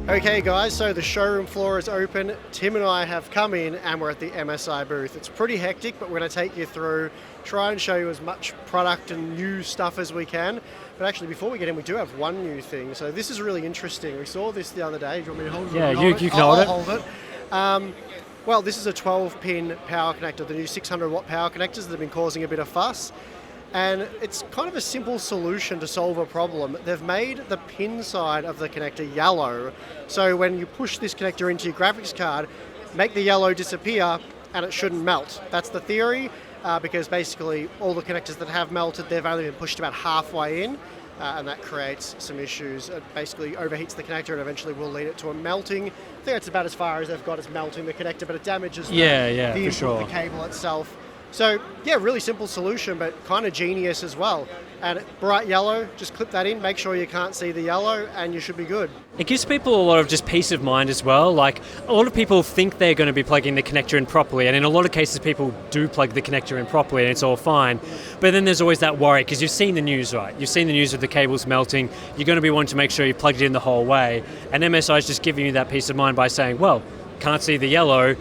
Okay guys, so the showroom floor is open. Tim and I have come in and we're at the MSI booth. It's pretty hectic, but we're going to take you through, try and show you as much product and new stuff as we can. But actually, before we get in, we do have one new thing. So this is really interesting. We saw this the other day. Do you want me to hold it? Yeah, you can hold it. I'll hold it. Well, this is a 12-pin power connector, the new 600-watt power connectors that have been causing a bit of fuss. And it's kind of a simple solution to solve a problem. They've made the pin side of the connector yellow. So when you push this connector into your graphics card, make the yellow disappear and it shouldn't melt. That's the theory, because basically all the connectors that have melted, they've only been pushed about halfway in. And that creates some issues. It basically overheats the connector and eventually will lead it to a melting. I think that's about as far as they've got, is melting the connector, but it damages the input, the cable itself. So yeah, really simple solution, but kind of genius as well. And bright yellow, just clip that in, make sure you can't see the yellow, and you should be good. It gives people a lot of just peace of mind as well. Like, a lot of people think they're going to be plugging the connector in properly, and in a lot of cases people do plug the connector in properly and it's all fine. But then there's always that worry, because you've seen the news, right? You've seen the news of the cables melting. You're going to be wanting to make sure you plugged it in the whole way. And MSI is just giving you that peace of mind by saying, well, can't see the yellow,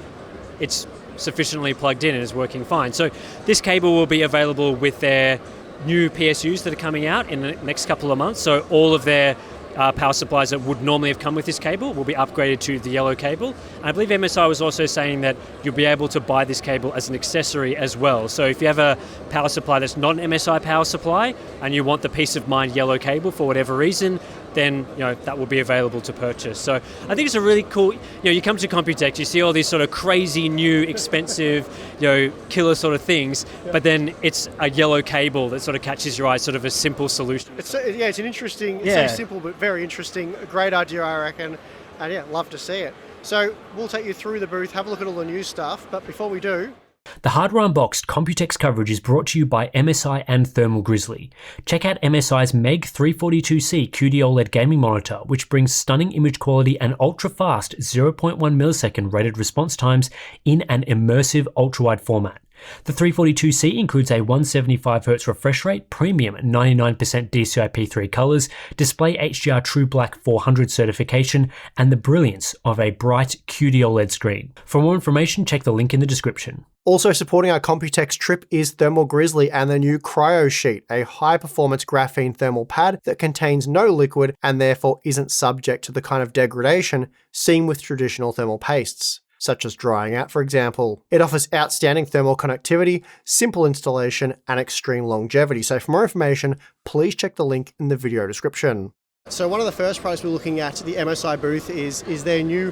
it's sufficiently plugged in and is working fine. So this cable will be available with their new PSUs that are coming out in the next couple of months. So all of their power supplies that would normally have come with this cable will be upgraded to the yellow cable. And I believe MSI was also saying that you'll be able to buy this cable as an accessory as well. So if you have a power supply that's not an MSI power supply and you want the peace of mind yellow cable for whatever reason, then that will be available to purchase. So I think it's a really cool, you come to Computex, you see all these sort of crazy new expensive, killer sort of things, but then it's a yellow cable that sort of catches your eye, sort of a simple solution. It's an interesting, it's so simple but very interesting, a great idea I reckon, and yeah, love to see it. So we'll take you through the booth, have a look at all the new stuff, but before we do, the Hardware Unboxed Computex coverage is brought to you by MSI and Thermal Grizzly. Check out MSI's MEG 342C QD-OLED gaming monitor, which brings stunning image quality and ultra-fast 0.1 millisecond rated response times in an immersive ultra-wide format. The 342C includes a 175Hz refresh rate, premium 99% DCI-P3 colors, display HDR True Black 400 certification, and the brilliance of a bright QD-OLED screen. For more information, check the link in the description. Also supporting our Computex trip is Thermal Grizzly and the new Cryo Sheet, a high-performance graphene thermal pad that contains no liquid and therefore isn't subject to the kind of degradation seen with traditional thermal pastes, such as drying out, for example. It offers outstanding thermal conductivity, simple installation, and extreme longevity. So for more information, please check the link in the video description. So one of the first products we're looking at the MSI booth is their new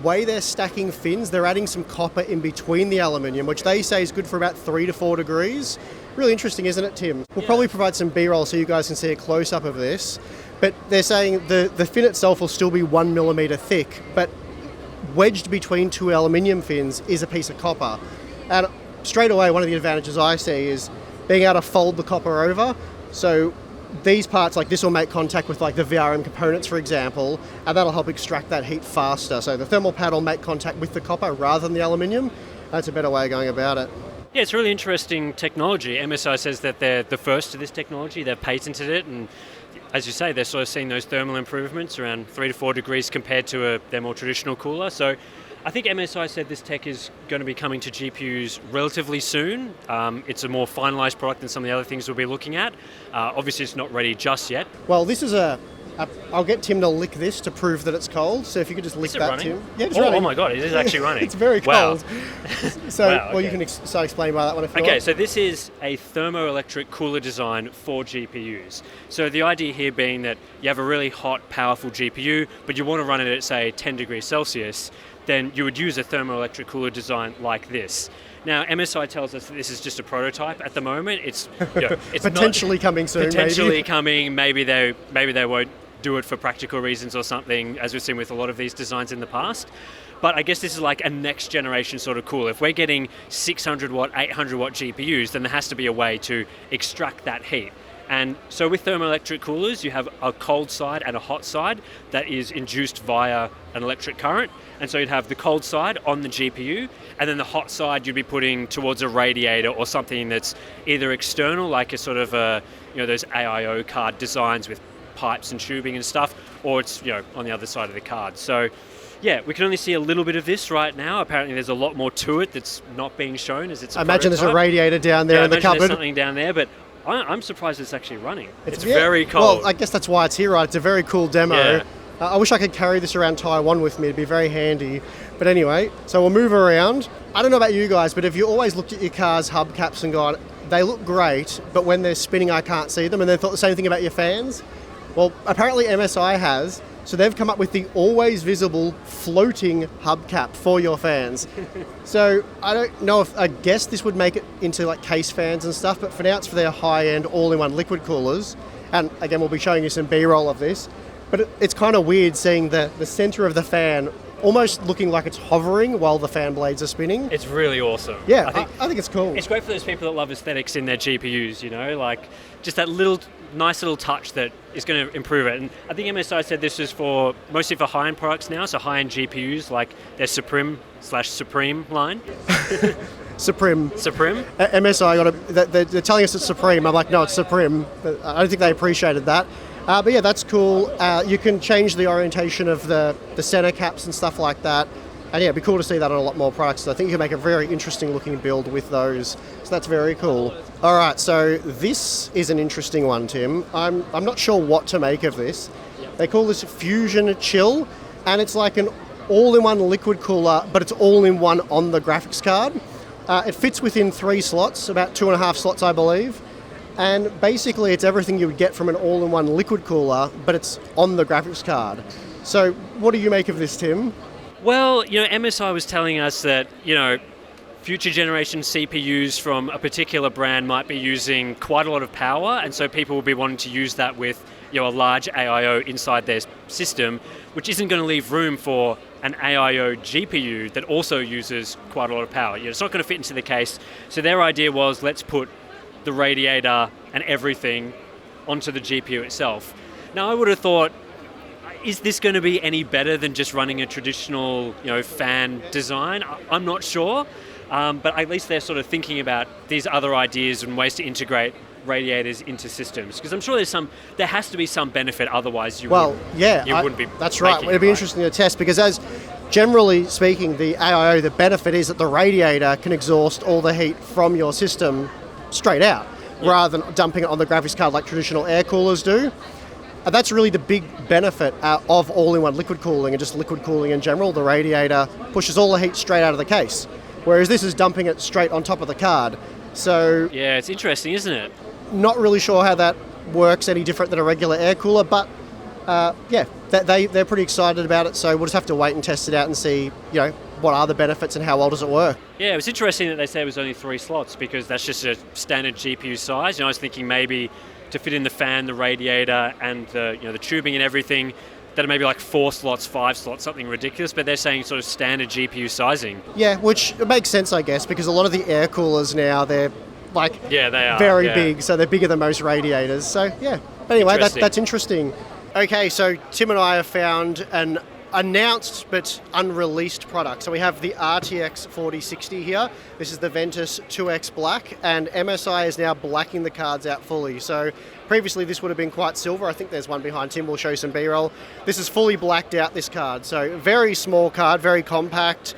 way they're stacking fins. They're adding some copper in between the aluminium, which they say is good for about 3 to 4 degrees. Really interesting, isn't it, Tim? We'll probably provide some B-roll so you guys can see a close-up of this. But they're saying the fin itself will still be 1 millimeter thick, but wedged between 2 aluminium fins is a piece of copper. And straight away, one of the advantages I see is being able to fold the copper over. So these parts, like this, will make contact with like the VRM components, for example, and that'll help extract that heat faster. So the thermal pad will make contact with the copper rather than the aluminium. That's a better way of going about it. Yeah, it's really interesting technology. MSI says that they're the first to this technology. They've patented it, and as you say, they're sort of seeing those thermal improvements around 3 to 4 degrees compared to their more traditional cooler. So I think MSI said this tech is going to be coming to GPUs relatively soon. It's a more finalized product than some of the other things we'll be looking at. Obviously, it's not ready just yet. Well, this is I'll get Tim to lick this to prove that it's cold. So if you could just lick that, running? Tim. Yeah, it's running. Oh my God, it is actually running. It's very cold. Wow. So, wow, okay. Well, you can start explaining why that one if you want. Okay, so this is a thermoelectric cooler design for GPUs. So the idea here being that you have a really hot, powerful GPU, but you want to run it at, say, 10 degrees Celsius, then you would use a thermoelectric cooler design like this. Now, MSI tells us that this is just a prototype at the moment. It's potentially coming soon. Potentially coming. Maybe they won't do it for practical reasons or something, as we've seen with a lot of these designs in the past. But I guess this is like a next generation sort of cooler. If we're getting 600 watt, 800 watt GPUs, then there has to be a way to extract that heat. And so with thermoelectric coolers, you have a cold side and a hot side that is induced via an electric current. And so you'd have the cold side on the GPU, and then the hot side you'd be putting towards a radiator or something that's either external, like a sort of those AIO card designs with pipes and tubing and stuff, or it's on the other side of the card. So yeah, we can only see a little bit of this right now. Apparently there's a lot more to it that's not being shown as it's a I imagine there's a prototype. radiator down there in the cupboard. There's something down there, but I'm surprised it's actually running. It's very cold. Well, I guess that's why it's here, right? It's a very cool demo. Yeah. I wish I could carry this around Taiwan with me. It'd be very handy. But anyway, so we'll move around. I don't know about you guys, but have you always looked at your car's hubcaps and gone, they look great, but when they're spinning, I can't see them, and then thought the same thing about your fans? Well, apparently MSI has. So they've come up with the always visible floating hubcap for your fans. So I don't know if, I guess this would make it into like case fans and stuff, but for now it's for their high-end all-in-one liquid coolers. And again, we'll be showing you some B-roll of this. But it's kind of weird seeing the center of the fan almost looking like it's hovering while the fan blades are spinning. It's really awesome. Yeah, I think it's cool. It's great for those people that love aesthetics in their GPUs, like just that nice little touch that is going to improve it. And I think MSI said this is mostly for high-end products now, so high-end GPUs like their Supreme line. Supreme. MSI they're telling us it's Supreme. I'm like, no, it's Supreme. I don't think they appreciated that. But yeah, that's cool. You can change the orientation of the center caps and stuff like that. And yeah, it'd be cool to see that on a lot more products. So I think you can make a very interesting looking build with those. So that's very cool. All right, so this is an interesting one, Tim. I'm not sure what to make of this. Yep. They call this Fusion Chill, and it's like an all-in-one liquid cooler, but it's all-in-one on the graphics card. It fits within 3 slots, about 2.5 slots, I believe. And basically it's everything you would get from an all-in-one liquid cooler, but it's on the graphics card. So what do you make of this, Tim? Well, MSI was telling us that, future generation CPUs from a particular brand might be using quite a lot of power, and so people will be wanting to use that with, a large AIO inside their system, which isn't going to leave room for an AIO GPU that also uses quite a lot of power. It's not going to fit into the case. So their idea was, let's put the radiator and everything onto the GPU itself. Now, I would have thought, is this going to be any better than just running a traditional, fan design? I'm not sure, but at least they're sort of thinking about these other ideas and ways to integrate radiators into systems, because I'm sure there has to be some benefit, otherwise you wouldn't be. That's right. It'd be interesting to test, because as generally speaking, the AIO, the benefit is that the radiator can exhaust all the heat from your system straight out, rather than dumping it on the graphics card like traditional air coolers do. And that's really the big benefit of all-in-one liquid cooling and just liquid cooling in general. The radiator pushes all the heat straight out of the case, whereas this is dumping it straight on top of the card. So yeah, it's interesting, isn't it? Not really sure how that works any different than a regular air cooler, but they're pretty excited about it. So we'll just have to wait and test it out and see, what are the benefits and how well does it work. Yeah, it was interesting that they said it was only 3 slots, because that's just a standard GPU size. I was thinking maybe to fit in the fan, the radiator, and the tubing and everything, that it may be like 4 slots, 5 slots, something ridiculous, but they're saying sort of standard GPU sizing. Yeah, which makes sense, I guess, because a lot of the air coolers now, they're they are very big, so they're bigger than most radiators. So yeah, but anyway, that's interesting. Okay, so Tim and I have found an announced but unreleased product. So we have the RTX 4060 here. This is the Ventus 2X Black, and MSI is now blacking the cards out fully. So previously this would have been quite silver. I think there's one behind Tim. We'll show you some B-roll. This is fully blacked out, this card. So very small card, very compact,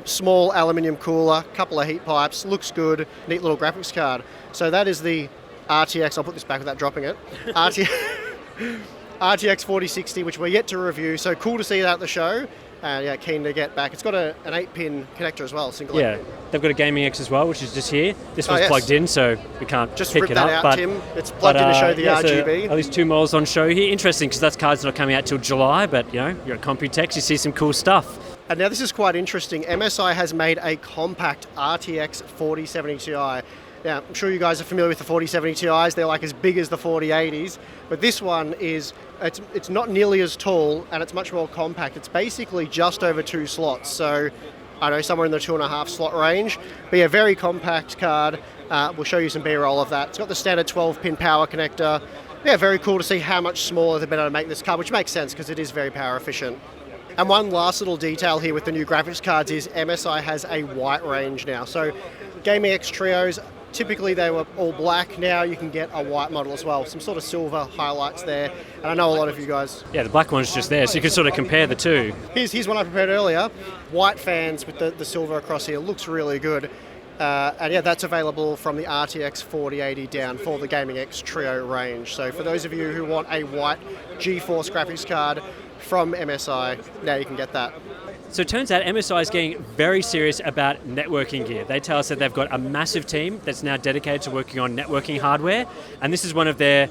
small aluminium cooler, couple of heat pipes, looks good, neat little graphics card. So that is the RTX, I'll put this back without dropping it, RTX 4060, which we're yet to review, so cool to see that at the show. Keen to get back. It's got an 8-pin connector as well, single 8-pin. They've got a gaming X as well, which is just here. This one's plugged in, so we can't just pick rip it that up. Out, Tim. It's plugged in to show the RGB. So at least 2 models on show here. Interesting, because that card's not coming out till July, but you're at Computex, you see some cool stuff. And now this is quite interesting. MSI has made a compact RTX 4070 Ti. Now, I'm sure you guys are familiar with the 4070 Ti's. They're like as big as the 4080s, but this one is, it's not nearly as tall, and it's much more compact. It's basically just over 2 slots, so I don't know, somewhere in the 2.5 slot range. But yeah, very compact card. We'll show you some B-roll of that. It's got the standard 12-pin power connector. Yeah, very cool to see how much smaller they've been able to make this card, which makes sense because it is very power efficient. And one last little detail here with the new graphics cards is MSI has a white range now. So Gaming X Trios typically they were all black. Now you can get a white model as well. Some sort of silver highlights there. And I know a lot of you guys... Yeah, the black one's just there, so you can sort of compare the two. Here's one I prepared earlier. White fans with the silver across here. Looks really good. And yeah, that's available from the RTX 4080 down for the Gaming X Trio range. So for those of you who want a white GeForce graphics card from MSI, now you can get that. So it turns out MSI is getting very serious about networking gear. They tell us that they've got a massive team that's now dedicated to working on networking hardware, and this is one of their,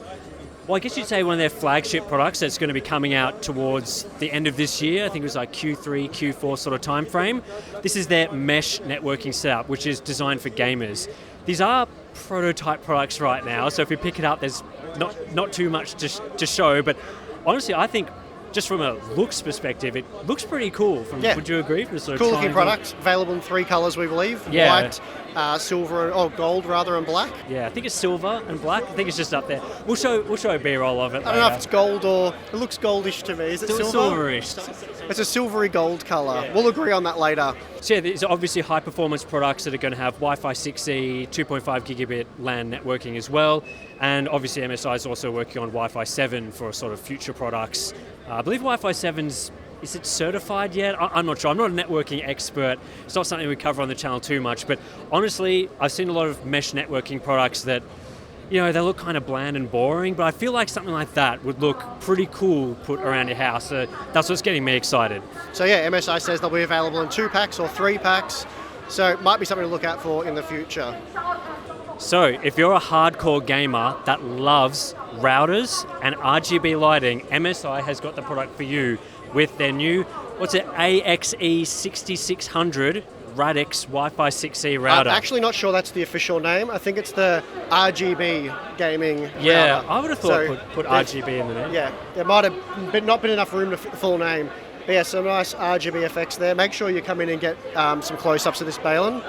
well, I guess you'd say one of their flagship products that's going to be coming out towards the end of this year. I think it was like Q3, Q4 sort of time frame. This is their mesh networking setup, which is designed for gamers. These are prototype products right now, so if you pick it up, there's not too much to show, but honestly, I think just from a looks perspective, it looks pretty cool. Would you agree? From sort of cool looking product, available in 3 colours, we believe. Yeah. White, silver, gold rather, and black. Yeah, I think it's silver and black. I think it's just up there. We'll show a B-roll of it. I don't know if it's gold or it looks goldish to me. Is it silver? Silverish. It's a silvery gold colour. We'll agree on that later. So yeah, these are obviously high performance products that are going to have Wi-Fi 6E, 2.5 gigabit LAN networking as well, and obviously MSI is also working on Wi-Fi 7 for sort of future products. I believe Wi-Fi 7's, is it certified yet? I'm not sure. I'm not a networking expert. It's not something we cover on the channel too much, but honestly, I've seen a lot of mesh networking products that, you know, they look kind of bland and boring, but I feel like something like that would look pretty cool put around your house. So that's what's getting me excited. So yeah, MSI says they'll be available in 2 packs or 3 packs, so it might be something to look out for in the future. So if you're a hardcore gamer that loves routers and RGB lighting, MSI has got the product for you with their new, AXE 6600 Radix Wi-Fi 6E router. I'm actually not sure that's the official name. I think it's the RGB gaming router. I would have thought put RGB in the name. Yeah, there might have not been enough room to fit the full name. But yeah, some nice RGB effects there. Make sure you come in and get some close-ups of this Balin.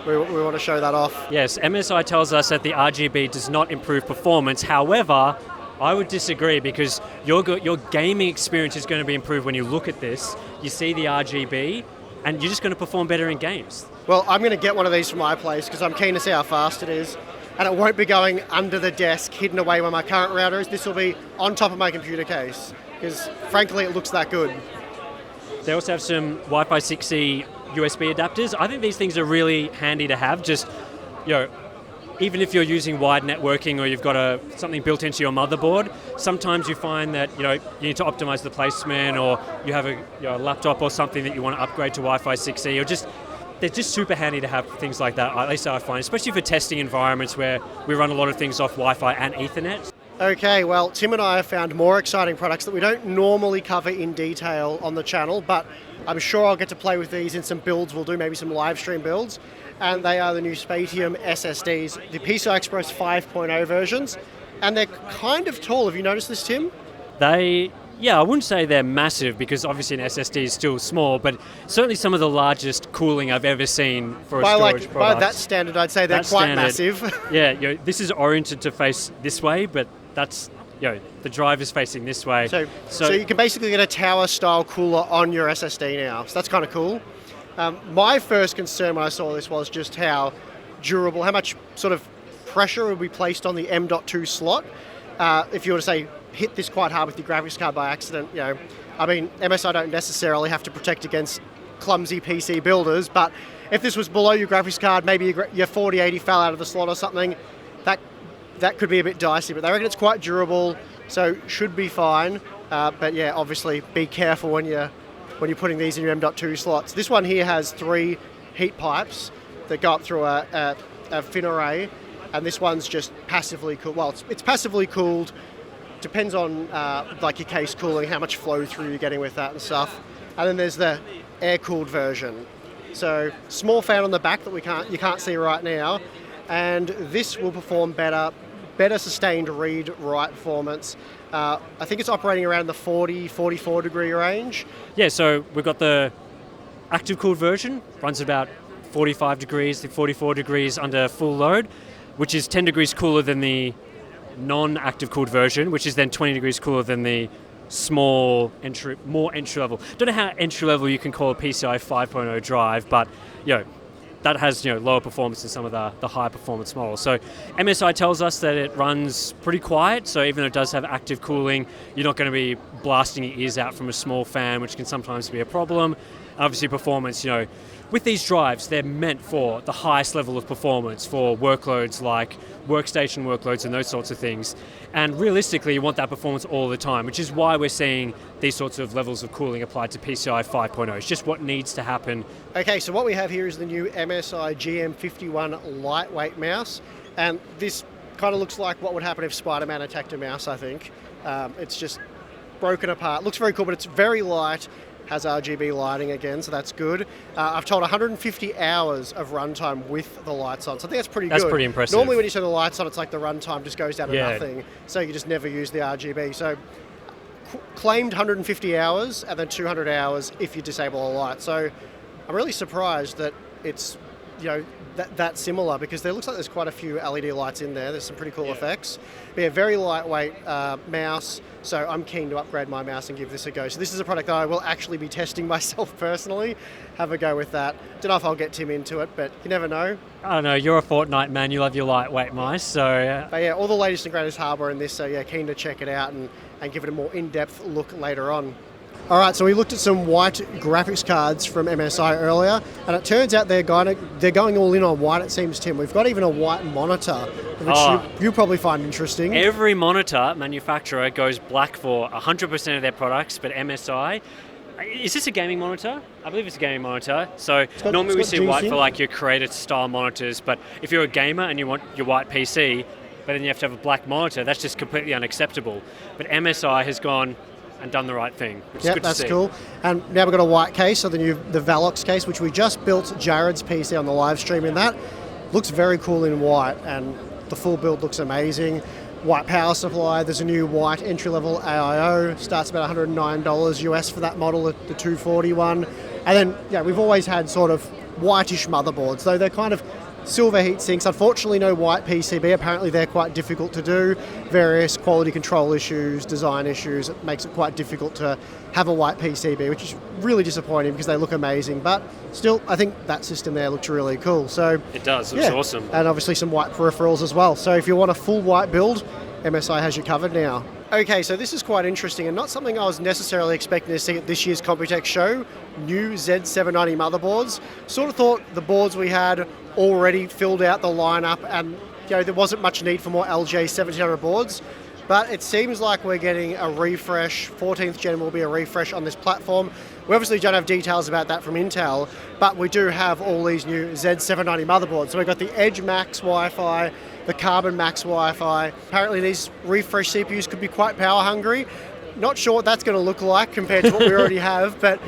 We want to show that off. Yes, MSI tells us that the RGB does not improve performance. However, I would disagree because your gaming experience is going to be improved when you look at this. You see the RGB, and you're just going to perform better in games. Well, I'm going to get one of these for my place because I'm keen to see how fast it is. And it won't be going under the desk, hidden away where my current router is. This will be on top of my computer case because, frankly, it looks that good. They also have some Wi-Fi 6E USB adapters. I think these things are really handy to have. Just, even if you're using wide networking or you've got something built into your motherboard, sometimes you find that you need to optimize the placement, or you have a laptop or something that you want to upgrade to Wi-Fi 6E, or they're just super handy to have things like that. At least I find, especially for testing environments where we run a lot of things off Wi-Fi and Ethernet. Okay, well, Tim and I have found more exciting products that we don't normally cover in detail on the channel, but I'm sure I'll get to play with these in some builds we'll do, maybe some live stream builds. And they are the new Spatium SSDs, the PCI Express 5.0 versions. And they're kind of tall. Have you noticed this, Tim? I wouldn't say they're massive because obviously an SSD is still small, but certainly some of the largest cooling I've ever seen for a storage product. By that standard, I'd say they're quite massive. Yeah, this is oriented to face this way, but that's, the drive is facing this way. So you can basically get a tower-style cooler on your SSD now. So that's kind of cool. My first concern when I saw this was just how durable, how much sort of pressure would be placed on the M.2 slot. If you were to say, hit this quite hard with your graphics card by accident, MSI don't necessarily have to protect against clumsy PC builders, but if this was below your graphics card, maybe your 4080 fell out of the slot or something, that could be a bit dicey, but they reckon it's quite durable, so should be fine. But yeah, obviously be careful when you're putting these in your M.2 slots. This one here has 3 heat pipes that go up through a fin array, and this one's just passively cooled. Well, it's passively cooled. Depends on your case cooling, how much flow through you're getting with that and stuff. And then there's the air-cooled version. So small fan on the back that you can't see right now, and this will perform better sustained read-write performance. I think it's operating around the 40-44 degree range. Yeah, so we've got the active cooled version, runs about 45 degrees to 44 degrees under full load, which is 10 degrees cooler than the non-active cooled version, which is then 20 degrees cooler than the more entry level. Don't know how entry level you can call a PCI 5.0 drive, but that has lower performance than some of the high performance models. So MSI tells us that it runs pretty quiet, so even though it does have active cooling, you're not going to be blasting your ears out from a small fan, which can sometimes be a problem. Obviously performance, with these drives, they're meant for the highest level of performance for workloads like workstation workloads and those sorts of things. And realistically, you want that performance all the time, which is why we're seeing these sorts of levels of cooling applied to PCI 5.0. It's just what needs to happen. Okay, so what we have here is the new MSI GM51 lightweight mouse, and this kind of looks like what would happen if Spider-Man attacked a mouse, I think. It's just broken apart. Looks very cool, but it's very light. Has RGB lighting again, so that's good. I've told 150 hours of runtime with the lights on, so I think that's pretty good. That's pretty impressive. Normally when you turn the lights on, it's like the runtime just goes down to nothing, so you just never use the RGB. So claimed 150 hours and then 200 hours if you disable the light. So I'm really surprised that it's that similar, because there looks like there's quite a few LED lights in there. There's some pretty cool effects. But yeah, very lightweight mouse, so I'm keen to upgrade my mouse and give this a go. So this is a product that I will actually be testing myself personally. Have a go with that. Don't know if I'll get Tim into it, but you never know. I don't know, you're a Fortnite man, you love your lightweight mice, so... But yeah, all the latest and greatest hardware in this, so yeah, keen to check it out and give it a more in-depth look later on. All right, so we looked at some white graphics cards from MSI earlier, and it turns out they're going all in on white, it seems, Tim. We've got even a white monitor, which you probably find interesting. Every monitor manufacturer goes black for 100% of their products, but MSI... Is this a gaming monitor? I believe it's a gaming monitor. So normally we see white for like your creator style monitors, but if you're a gamer and you want your white PC, but then you have to have a black monitor, that's just completely unacceptable. But MSI has gone and done the right thing, which is good to see. That's cool. And now we've got a white case, so the Velox case, which we just built Jared's PC on the live stream in that. Looks very cool in white, and the full build looks amazing. White power supply, there's a new white entry-level AIO, starts about $109 US for that model, the 240 one. And then, we've always had sort of whitish motherboards, though they're kind of silver heat sinks. Unfortunately, no white PCB. Apparently, they're quite difficult to do. Various quality control issues, design issues. It makes it quite difficult to have a white PCB, which is really disappointing because they look amazing. But still, I think that system there looked really cool. So it does. It was awesome. And obviously some white peripherals as well. So if you want a full white build, MSI has you covered now. Okay, so this is quite interesting and not something I was necessarily expecting to see at this year's Computex show. New Z790 motherboards. Sort of thought the boards we had already filled out the lineup and there wasn't much need for more LJ 1700 boards. But it seems like we're getting a refresh. 14th gen will be a refresh on this platform. We obviously don't have details about that from Intel, but we do have all these new Z790 motherboards. So we've got the Edge Max Wi-Fi, the Carbon Max Wi-Fi. Apparently these refresh CPUs could be quite power hungry. Not sure what that's going to look like compared to what we already have, but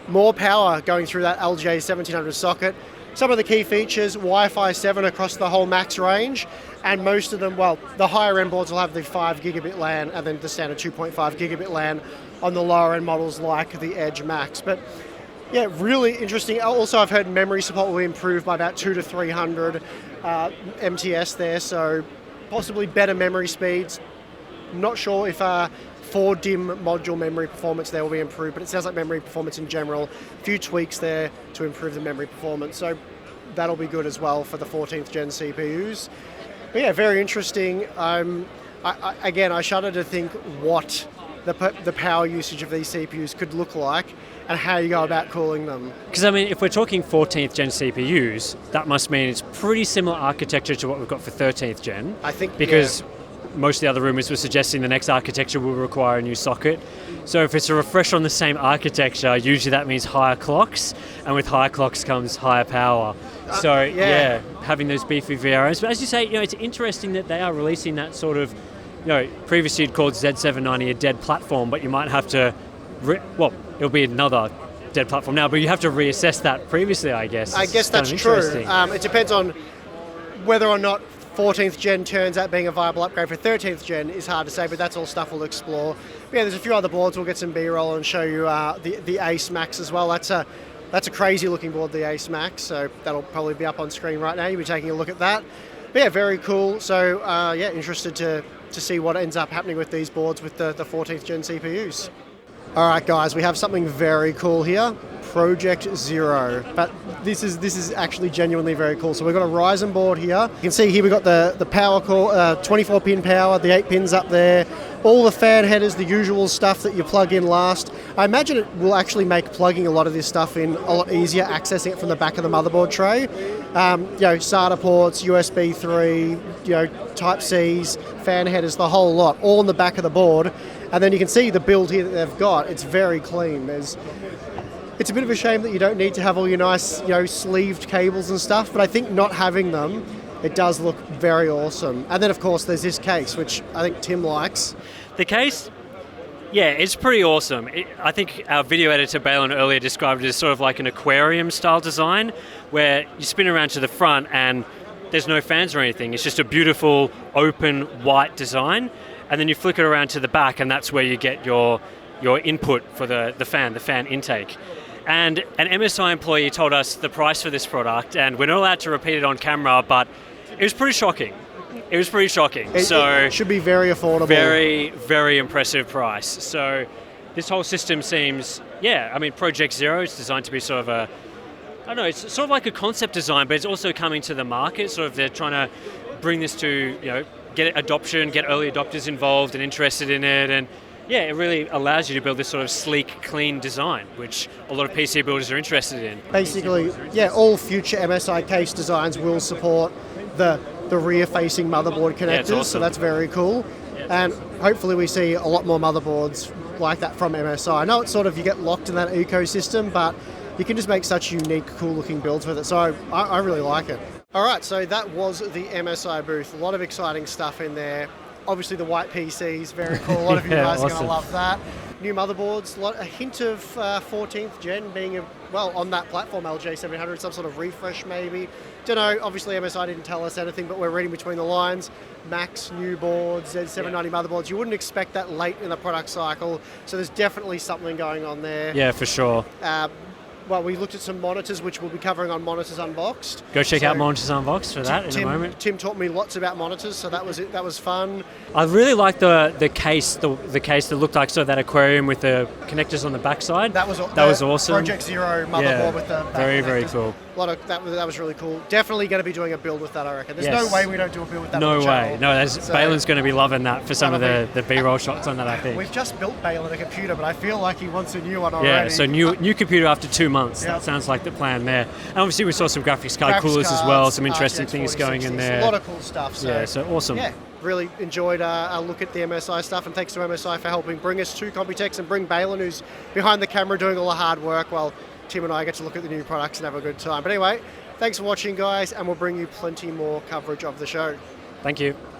more power going through that LJ 1700 socket. Some of the key features, Wi-Fi 7 across the whole max range, and most of them, the higher end boards will have the 5 gigabit LAN and then the standard 2.5 gigabit LAN on the lower end models like the Edge Max. But yeah, really interesting. Also, I've heard memory support will improve by about 200 to 300 MTS there, so possibly better memory speeds. Not sure if 4 DIMM module memory performance there will be improved, but it sounds like memory performance in general, a few tweaks there to improve the memory performance. So that'll be good as well for the 14th gen CPUs. But yeah, very interesting. I shudder to think what the power usage of these CPUs could look like and how you go about cooling them. Because if we're talking 14th gen CPUs, that must mean it's pretty similar architecture to what we've got for 13th gen. I think because most of the other rumors were suggesting the next architecture will require a new socket. So if it's a refresh on the same architecture, usually that means higher clocks, and with higher clocks comes higher power. So having those beefy VRMs. But as you say, it's interesting that they are releasing that sort of, previously you'd called Z790 a dead platform, but you might have to, it'll be another dead platform now, but you have to reassess that previously, I guess. I guess that's true. It depends on whether or not 14th gen turns out being a viable upgrade for 13th gen is hard to say, but that's all stuff we'll explore. But there's a few other boards. We'll get some B-roll and show you the Ace Max as well. That's a crazy looking board, the Ace Max, so that'll probably be up on screen right now. You'll be taking a look at that. But yeah, very cool. So interested to see what ends up happening with these boards with the 14th gen CPUs. All right, guys, we have something very cool here. Project Zero, but this is actually genuinely very cool. So we've got a Ryzen board here. You can see here we've got the power core, 24 pin power, the 8 pins up there, all the fan headers, the usual stuff that you plug in last. I imagine it will actually make plugging a lot of this stuff in a lot easier, accessing it from the back of the motherboard tray. You know, SATA ports, USB 3, you know, Type Cs, fan headers, the whole lot, all on the back of the board. And then you can see the build here that they've got. It's very clean. It's a bit of a shame that you don't need to have all your nice, you know, sleeved cables and stuff, but I think not having them, it does look very awesome. And then, of course, there's this case, which I think Tim likes. The case, yeah, it's pretty awesome. I think our video editor, Balin, earlier described it as sort of like an aquarium-style design, where you spin around to the front and there's no fans or anything. It's just a beautiful, open, white design. And then you flick it around to the back, and that's where you get your input for the fan intake. And an MSI employee told us the price for this product, and we're not allowed to repeat it on camera, but it was pretty shocking. It should be very affordable. Very, very impressive price. So this whole system seems, I mean, Project Zero is designed to be sort of I don't know, it's sort of like a concept design, but it's also coming to the market. Sort of they're trying to bring this to, you know, get adoption, get early adopters involved and interested in it, and it really allows you to build this sort of sleek, clean design, which a lot of PC builders are interested in. Basically, all future MSI case designs will support the rear-facing motherboard connectors, awesome. so that's very cool. And hopefully we see a lot more motherboards like that from MSI. I know it's sort of, you get locked in that ecosystem, but you can just make such unique, cool-looking builds with it, so I really like it. All right, so that was the MSI booth. A lot of exciting stuff in there. Obviously the white PCs, very cool. A lot of you guys are going to love that. New motherboards, a hint of 14th gen being on that platform, LJ700, some sort of refresh maybe. Don't know, obviously MSI didn't tell us anything, but we're reading between the lines. Max new boards, Z790 motherboards. You wouldn't expect that late in the product cycle, so there's definitely something going on there. Yeah, for sure. We looked at some monitors, which we'll be covering on Monitors Unboxed. Go check out Monitors Unboxed for that in a moment. Tim taught me lots about monitors, so that was it. That was fun. I really like the case, the case that looked like sort of that aquarium with the connectors on the backside. That was awesome. Project Zero motherboard with the back very connectors. Cool. That was really cool. Definitely going to be doing a build with that, I reckon. There's no way we don't do a build with that. No on the way. channel. No, Balin's going to be loving that for some of the B-roll shots on that, I think. We've just built Balin a computer, but I feel like he wants a new one already. Yeah, so new computer after 2 months. Yep. That sounds like the plan there. And obviously we saw some graphics card coolers as well, some interesting things going in there. A lot of cool stuff. So awesome. Yeah, really enjoyed a look at the MSI stuff, and thanks to MSI for helping bring us to Computex and bring Balin, who's behind the camera doing all the hard work, while Tim and I get to look at the new products and have a good time. But anyway, thanks for watching, guys, and we'll bring you plenty more coverage of the show. Thank you.